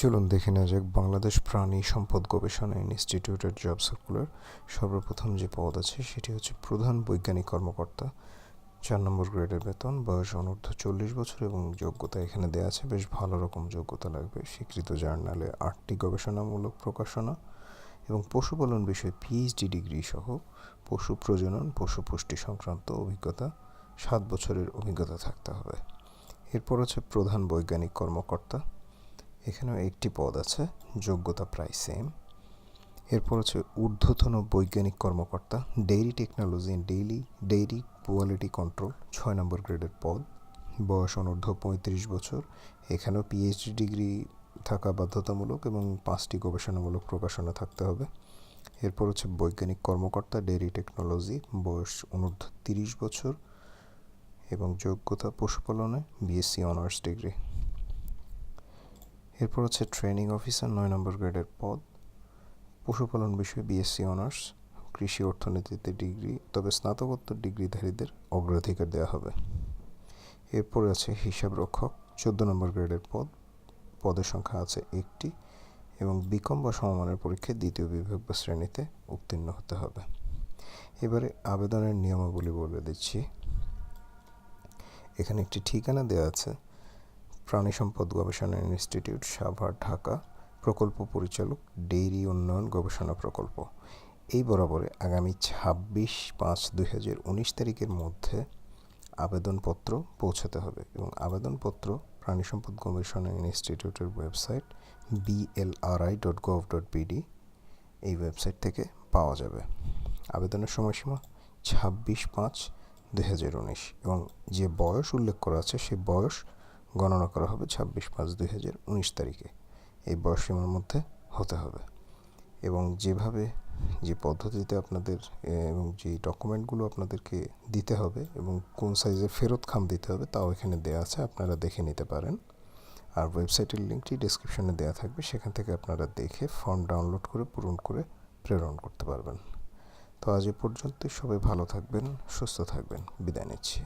চলুন দেখে নেওয়া যাক বাংলাদেশ প্রাণী সম্পদ গবেষণা ইনস্টিটিউটের জব সার্কুলার। সর্বপ্রথম যে পদ আছে সেটি হচ্ছে প্রধান বৈজ্ঞানিক কর্মকর্তা। 4 নম্বর গ্রেডের বেতন, বয়স অনূর্ধ্ব 40 বছর এবং যোগ্যতা এখানে দেওয়া আছে, বেশ ভালো রকম যোগ্যতা লাগবে। স্বীকৃত জার্নালে 8টি গবেষণামূলক প্রকাশনা এবং পশুপালন বিষয়ে পিএইচডি ডিগ্রি সহ পশু প্রজনন, পশু পুষ্টি সংক্রান্ত অভিজ্ঞতা 7 বছরের অভিজ্ঞতা থাকতে হবে। এরপর হচ্ছে প্রধান বৈজ্ঞানিক কর্মকর্তা, এখানেও একটি পদ আছে, যোগ্যতা প্রায় সেম। এরপর হচ্ছে ঊর্ধ্বতন বৈজ্ঞানিক কর্মকর্তা, dairy technology and dairy quality control, 6 নম্বর গ্রেডের পদ, বয়স অনূর্ধ্ব 35 বছর। এখানেও পিএইচডি ডিগ্রি থাকা বাধ্যতামূলক এবং 5টি গবেষণামূলক প্রকাশনা থাকতে হবে। এরপর হচ্ছে বৈজ্ঞানিক কর্মকর্তা, ডেইরি টেকনোলজি, বয়স অনূর্ধ্ব 30 বছর এবং যোগ্যতা পশুপালনে বিএসসি অনার্স ডিগ্রি। এরপর হচ্ছে ট্রেনিং অফিসার, 9 নম্বর গ্রেডের পদ, পশুপালন বিষয়ে বিএসসি অনার্স, কৃষি অর্থনীতিতে ডিগ্রি, তবে স্নাতকোত্তর ডিগ্রিধারীদের অগ্রাধিকার দেওয়া হবে। এরপর আছে হিসাব রক্ষক, 14 নম্বর গ্রেডের পদ, পদের সংখ্যা আছে 1টি এবং বিকম বা সমমানের পরীক্ষায় 2য় বিভাগ বা শ্রেণীতে উত্তীর্ণ হতে হবে। এবারে আবেদনের নিয়মাবলী বলে দিচ্ছি। এখানে একটি ঠিকানা দেওয়া আছে, প্রাণী সম্পদ গবেষণা ইনস্টিটিউট, সাভার, ঢাকা। প্রকল্প পরিচালক, ডেইরি উন্নয়ন গবেষণা প্রকল্প। এই বরাবরে আগামী 26/5/2019 তারিখের মধ্যে আবেদনপত্র পৌঁছাতে হবে এবং আবেদনপত্র প্রাণী সম্পদ গবেষণা ইনস্টিটিউটের ওয়েবসাইট blri.gov.bd এই ওয়েবসাইট থেকে পাওয়া যাবে। আবেদনের সময়সীমা 26/5/2019 এবং যে বয়স উল্লেখ করা আছে সেই বয়স গণনা করা হবে 26/5/2019 তারিখে। এই বয়সসীমার মধ্যে হতে হবে এবং যে পদ্ধতিতে আপনাদের এবং যে ডকুমেন্টগুলো আপনাদেরকে দিতে হবে এবং কোন সাইজের ফেরত খাম দিতে হবে তাও এখানে দেওয়া আছে, আপনারা দেখে নিতে পারেন। আর ওয়েবসাইটের লিঙ্কটি ডেসক্রিপশনে দেওয়া থাকবে, সেখান থেকে আপনারা দেখে ফর্ম ডাউনলোড করে পূরণ করে প্রেরণ করতে পারবেন। তো আজ এ পর্যন্তই, সবাই ভালো থাকবেন, সুস্থ থাকবেন, বিদায় নিচ্ছি।